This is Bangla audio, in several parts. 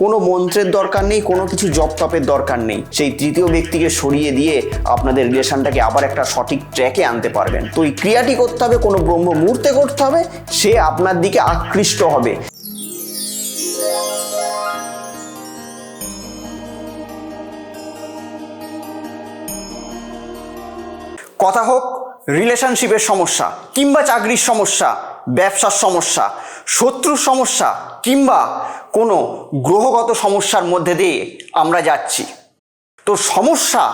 কোনো মন্ত্রের দরকার নেই, কোনো কিছু জপ তপের দরকার নেই। সেই তৃতীয় ব্যক্তিকে সরিয়ে দিয়ে আপনাদের রিলেশনটাকে আবার একটা সঠিক ট্র্যাকে আনতে পারবেন। তো এই ক্রিয়াটি করতে হবে, কোনো ব্রহ্ম মুহূর্তে করতে হবে, সে আপনার দিকে আকৃষ্ট হবে। কথা হোক রিলেশনশিপের সমস্যা, কিংবা চাকরির সমস্যা, ব্যবসার সমস্যা, শত্রুর সমস্যা, কিংবা কোনো গ্রহগত সমস্যার মধ্যে দিয়ে আমরা যাচ্ছি। তো সমস্যা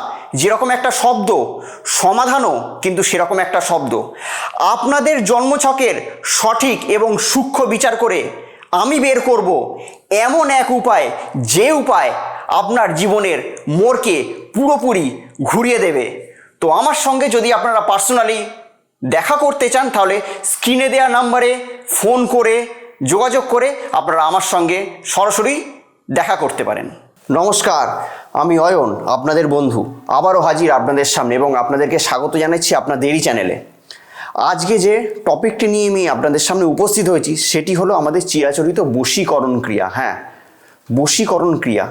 যেরকম একটা শব্দ, সমাধানও কিন্তু সেরকম একটা শব্দ। আপনাদের জন্মছকের সঠিক এবং সূক্ষ্ম বিচার করে আমি বের করব এমন এক উপায়, যে উপায় আপনার জীবনের মোড়কে পুরোপুরি ঘুরিয়ে দেবে। তো আমার সঙ্গে যদি আপনারা পার্সোনালি দেখা করতে চান, তাহলে স্ক্রিনে দেওয়া নাম্বারে ফোন করে যোগাযোগ করে আপনারা আমার সঙ্গে সরাসরি দেখা করতে পারেন। নমস্কার, আমি অয়ন, আপনাদের বন্ধু, আবারও হাজির আপনাদের সামনে এবং আপনাদেরকে স্বাগত জানাচ্ছি আপনাদেরই চ্যানেলে। আজকে যে টপিকটি নিয়ে আমি আপনাদের সামনে উপস্থিত হয়েছি সেটি হলো আমাদের চিরাচরিত বশীকরণ ক্রিয়া। হ্যাঁ, বশীকরণ ক্রিয়া।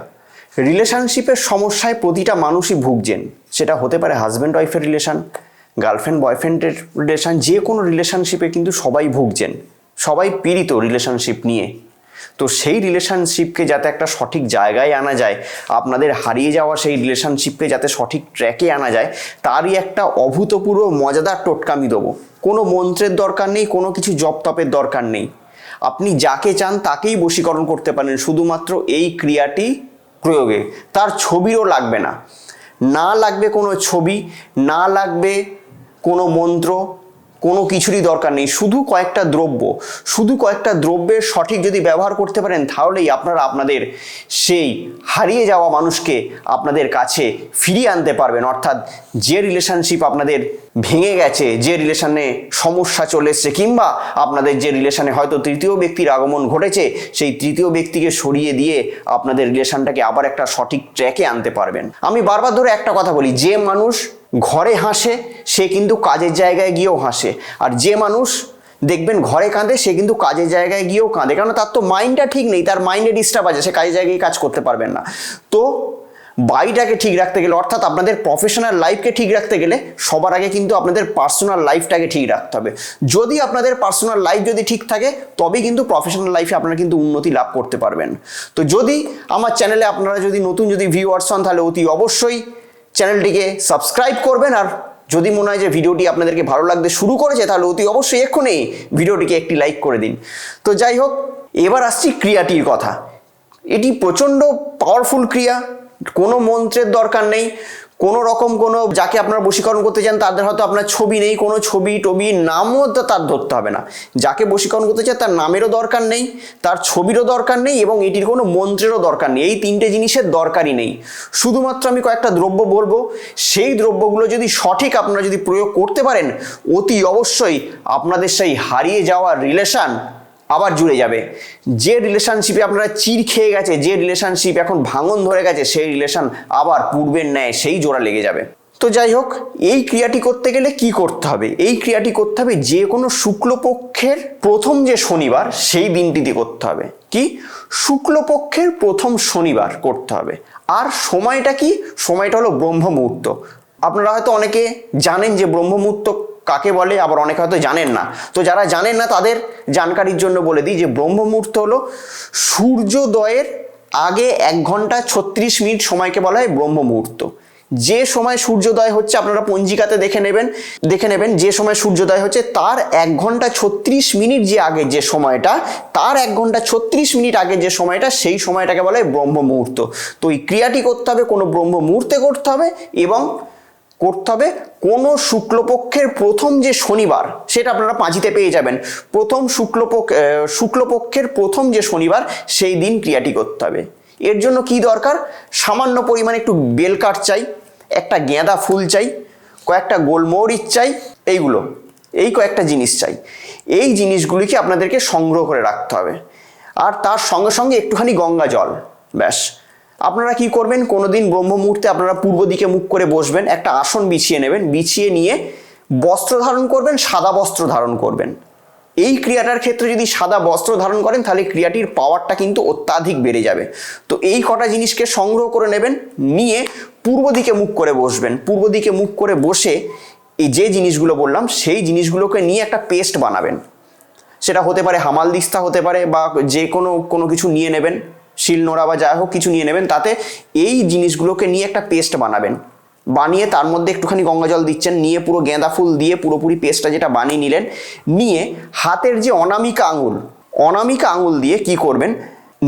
রিলেশনশিপের সমস্যায় প্রতিটা মানুষই ভুগছেন। সেটা হতে পারে হাজব্যান্ড ওয়াইফের রিলেশন, গার্লফ্রেন্ড বয়ফ্রেন্ডের রিলেশন, যে কোনো রিলেশনশিপে কিন্তু সবাই ভুগছেন, সবাই পীড়িত রিলেশনশিপ নিয়ে। তো সেই রিলেশনশিপকে যাতে একটা সঠিক জায়গায় আনা যায়, আপনাদের হারিয়ে যাওয়া সেই রিলেশনশিপকে যাতে সঠিক ট্র্যাকে আনা যায়, তারই একটা অভূতপূর্ব মজাদার টোটকা আমি দেবো। কোনো মন্ত্রের দরকার নেই, কোনো কিছু জপ তপের দরকার নেই। আপনি যাকে চান তাকেই বশীকরণ করতে পারেন শুধুমাত্র এই ক্রিয়াটি প্রয়োগে। তার ছবিরও লাগবে না, না লাগবে কোনো ছবি, না লাগবে কোনো মন্ত্র, কোনো কিছুরই দরকার নেই। শুধু কয়েকটা দ্রব্যের সঠিক যদি ব্যবহার করতে পারেন, তাহলেই আপনারা আপনাদের সেই হারিয়ে যাওয়া মানুষকে আপনাদের কাছে ফিরিয়ে আনতে পারবেন। অর্থাৎ যে রিলেশনশিপ আপনাদের ভেঙে গেছে, যে রিলেশনে সমস্যা চলে এসছে, কিংবা আপনাদের যে রিলেশনে হয়তো তৃতীয় ব্যক্তির আগমন ঘটেছে, সেই তৃতীয় ব্যক্তিকে সরিয়ে দিয়ে আপনাদের রিলেশনটাকে আবার একটা সঠিক ট্র্যাকে আনতে পারবেন। আমি বারবার ধরে একটা কথা বলি, যে মানুষ ঘরে হাসে সে কিন্তু কাজের জায়গায় গিয়েও হাসে, আর যে মানুষ দেখবেন ঘরে কাঁদে সে কিন্তু কাজের জায়গায় গিয়েও কাঁদে। কারণ তার তো মাইন্ডটা ঠিক নেই, তার মাইন্ডে ডিস্টার্ব আছে, সে কাজের জায়গায় কাজ করতে পারবেন না। তো বাড়িটাকে ঠিক রাখতে গেলে, অর্থাৎ আপনাদের প্রফেশনাল লাইফকে ঠিক রাখতে গেলে সবার আগে কিন্তু আপনাদের পার্সোনাল লাইফটাকে ঠিক রাখতে হবে। যদি আপনাদের পার্সোনাল লাইফ যদি ঠিক থাকে, তবেই কিন্তু প্রফেশনাল লাইফে আপনারা কিন্তু উন্নতি লাভ করতে পারবেন। তো যদি আমার চ্যানেলে আপনারা যদি নতুন ভিউয়ার্স হন, তাহলে অতি অবশ্যই চ্যানেলটিকে সাবস্ক্রাইব করবেন। আর যদি মনে হয় যে ভিডিওটি আপনাদেরকে ভালো লাগতে শুরু করেছে, তাহলে অতি অবশ্যই এক্ষুনি ভিডিওটিকে একটি লাইক করে দিন। তো যাই হোক, এবার আসছি ক্রিয়াটির কথা। এটি প্রচণ্ড পাওয়ারফুল ক্রিয়া। কোনো মন্ত্রের দরকার নেই, কোনো রকম কোনো যাকে আপনারা বশীকরণ করতে চান তাদের হয়তো আপনার ছবি নেই, কোনো ছবি টবি নামও তো তার ধরতে হবে না। যাকে বশীকরণ করতে চান তার নামেরও দরকার নেই, তার ছবিরও দরকার নেই, এবং এটির কোনো মন্ত্রেরও দরকার নেই। এই তিনটে জিনিসের দরকারই নেই। শুধুমাত্র আমি কয়েকটা দ্রব্য বলবো, সেই দ্রব্যগুলো যদি সঠিক আপনারা যদি প্রয়োগ করতে পারেন, অতি অবশ্যই আপনাদের সেই হারিয়ে যাওয়া রিলেশন আবার জুড়ে যাবে। যে রিলেশনশিপে আপনারা চির খেয়ে গেছে, যে রিলেশনশিপ এখন ভাঙন ধরে গেছে, সেই রিলেশন আবার পূর্বের ন্যায় সেই জোড়া লেগে যাবে। তো যাই হোক, এই ক্রিয়াটি করতে গেলে কি করতে হবে? এই ক্রিয়াটি করতে হবে যে কোনো শুক্লপক্ষের প্রথম যে শনিবার সেই দিনটিতে করতে হবে। কি? শুক্লপক্ষের প্রথম শনিবার করতে হবে। আর সময়টা কি? সময়টা হলো ব্রহ্ম মুহূর্ত। আপনারা হয়তো অনেকে জানেন যে ব্রহ্ম মুহূর্ত কাকে বলে, আবার অনেকে হয়তো জানেন না। তো যারা জানেন না তাদের জানকারির জন্য বলে দিই যে ব্রহ্ম মুহূর্ত হলো সূর্যোদয়ের আগে 1 ঘন্টা 36 মিনিট সময়কে বলা হয় ব্রহ্ম মুহূর্ত। যে সময় সূর্যোদয় হচ্ছে আপনারা পঞ্জিকাতে দেখে নেবেন যে সময় সূর্যোদয় হচ্ছে তার 1 ঘন্টা 36 মিনিট যে আগে যে সময়টা, তার 1 ঘন্টা 36 মিনিট আগে যে সময়টা, সেই সময়টাকে বলা হয় ব্রহ্ম মুহূর্ত। তো এই ক্রিয়াটি করতে হবে কোনো ব্রহ্ম মুহূর্তে করতে হবে, এবং করতে হবে কোনো শুক্লপক্ষের প্রথম যে শনিবার, সেটা আপনারা পাঁজিতে পেয়ে যাবেন। প্রথম শুক্লপক্ষের প্রথম যে শনিবার, সেই দিন ক্রিয়াটি করতে হবে। এর জন্য কি দরকার? সামান্য পরিমাণে একটু বেলকাঠ চাই, একটা গাঁদা ফুল চাই, কয়েকটা গোলমরিচ চাই, এই কয়েকটা জিনিস চাই। এই জিনিসগুলিকে আপনাদেরকে সংগ্রহ করে রাখতে হবে। আর তার সঙ্গে সঙ্গে একটুখানি গঙ্গা জল। ব্যাস। আপনারা কি করবেন? কোনোদিন ব্রহ্ম মুহূর্তে আপনারা পূর্ব দিকে মুখ করে বসবেন, একটা আসন বিছিয়ে নেবেন, বিছিয়ে নিয়ে বস্ত্র ধারণ করবেন, সাদা বস্ত্র ধারণ করবেন। এই ক্রিয়াটার ক্ষেত্রে যদি সাদা বস্ত্র ধারণ করেন তাহলে ক্রিয়াটির পাওয়ারটা কিন্তু অত্যাধিক বেড়ে যাবে। তো এই কটা জিনিসকে সংগ্রহ করে নেবেন, নিয়ে পূর্ব দিকে মুখ করে বসবেন। পূর্ব দিকে মুখ করে বসে এই যে জিনিসগুলো বললাম সেই জিনিসগুলোকে নিয়ে একটা পেস্ট বানাবেন। সেটা হতে পারে হামালদিস্তা হতে পারে, বা যে কোনো কিছু নিয়ে নেবেন, শিলনোড়া বা যাই হোক কিছু নিয়ে নেবেন, তাতে এই জিনিসগুলোকে নিয়ে একটা পেস্ট বানাবেন। বানিয়ে তার মধ্যে একটুখানি গঙ্গা জল দিচ্ছেন, নিয়ে পুরো গাঁদা ফুল দিয়ে পুরোপুরি পেস্টটা যেটা বানিয়ে নিলেন, নিয়ে হাতের যে অনামিকা আঙুল দিয়ে কি করবেন,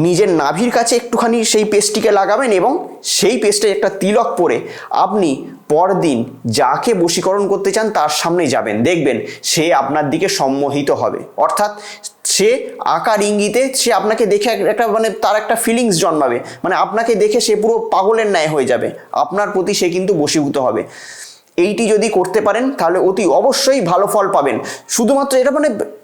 নিজের নাভির কাছে একটুখানি সেই পেস্টটিকে লাগাবেন এবং সেই পেস্টে একটা তিলক পরে আপনি পরদিন যাকে বশীকরণ করতে চান তার সামনে যাবেন, দেখবেন সে আপনার দিকে সম্মোহিত হবে। অর্থাৎ সে আকার ইঙ্গিতে সে আপনাকে দেখে একটা তার একটা ফিলিংস জন্মাবে, আপনাকে দেখে সে পুরো পাগলের ন্যায় হয়ে যাবে, আপনার প্রতি সে কিন্তু বশীভূত হবে। এইটি যদি করতে পারেন তাহলে অতি অবশ্যই ভালো ফল পাবেন। শুধুমাত্র এটা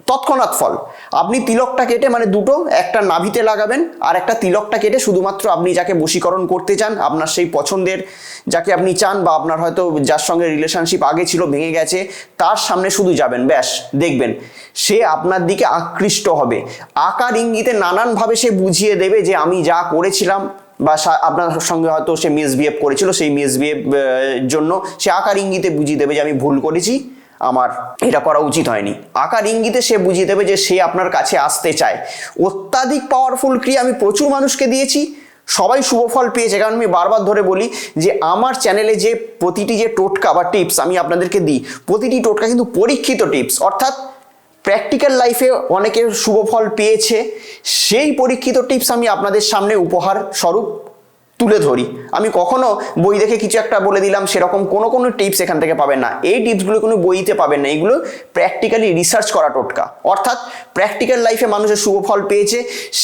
তৎক্ষণাৎ ফল। আপনি তিলকটা কেটে দুটো, একটা নাভিতে লাগাবেন আর একটা তিলকটা কেটে শুধুমাত্র আপনি যাকে বশীকরণ করতে চান, আপনার সেই পছন্দের যাকে আপনি চান, বা আপনার হয়তো যার সঙ্গে রিলেশনশিপ আগে ছিল ভেঙে গেছে, তার সামনে শুধু যাবেন, ব্যাস দেখবেন সে আপনার দিকে আকৃষ্ট হবে। আকার ইঙ্গিতে নানানভাবে সে বুঝিয়ে দেবে যে আমি যা করেছিলাম, বা আপনার সঙ্গে হয়তো সে মিসবিহেভ করেছিল, সেই মিসবিহেভ জন্য সে আকার ইঙ্গিতে বুঝিয়ে দেবে যে আমি ভুল করেছি, আমার এটা করা উচিত হয়নি। আকার ইঙ্গিতে সে বুঝিয়ে দেবে যে সে আপনার কাছে আসতে চায়। অত্যাধিক পাওয়ারফুল ক্রিয়া আমি প্রচুর মানুষকে দিয়েছি, সবাই শুভ ফল পেয়েছে। কারণ আমি বারবার ধরে বলি যে আমার চ্যানেলে যে প্রতিটি যে টোটকা বা টিপস আমি আপনাদেরকে দিই, প্রতিটি টোটকা কিন্তু পরীক্ষিত টিপস, অর্থাৎ প্র্যাকটিক্যাল লাইফে অনেকের শুভ ফল পেয়েছে, সেই পরীক্ষিত টিপস আমি আপনাদের সামনে উপহার স্বরূপ তুলে ধরি। আমি কখনো বই দেখে কিছু একটা বলে দিলাম সেরকম কোনো টিপস এখান থেকে পাবেন না। এই টিপসগুলো কোনো বইতে পাবেন না, এগুলো প্র্যাকটিক্যালি রিসার্চ করা টোটকা। অর্থাৎ প্র্যাকটিক্যাল লাইফে মানুষের শুভ ফল পেয়েছে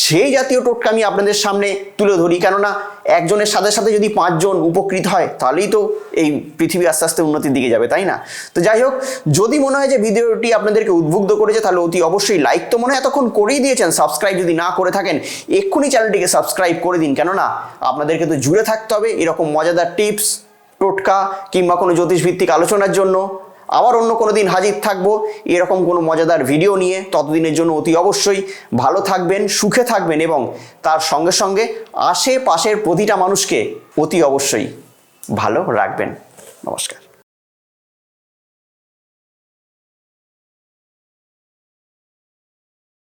সেই জাতীয় টোটকা আমি আপনাদের সামনে তুলে ধরি। কেননা একজনের সাথে সাথে যদি 5 জন উপকৃত হয় তাহলেই তো এই পৃথিবী আস্তে আস্তে উন্নতির দিকে যাবে, তাই না? তো যাই হোক, যদি মনে হয় যে ভিডিওটি আপনাদেরকে উদ্বুদ্ধ করেছে তাহলে অতি অবশ্যই লাইক তো মনে হয় এতক্ষণ করেই দিয়েছেন, সাবস্ক্রাইব যদি না করে থাকেন এক্ষুনি চ্যানেলটিকে সাবস্ক্রাইব করে দিন। কেননা আপনাদেরকে তো জুড়ে থাকতে হবে এরকম মজাদার টিপস, টোটকা কিংবা কোনো জ্যোতিষভিত্তিক আলোচনার জন্য। আবার অন্য কোনো দিন হাজির থাকবো এরকম কোনো মজাদার ভিডিও নিয়ে। ততদিনের জন্য অতি অবশ্যই ভালো থাকবেন, সুখে থাকবেন এবং তার সঙ্গে সঙ্গে আশেপাশের প্রতিটা মানুষকে অতি অবশ্যই ভালো রাখবেন। নমস্কার।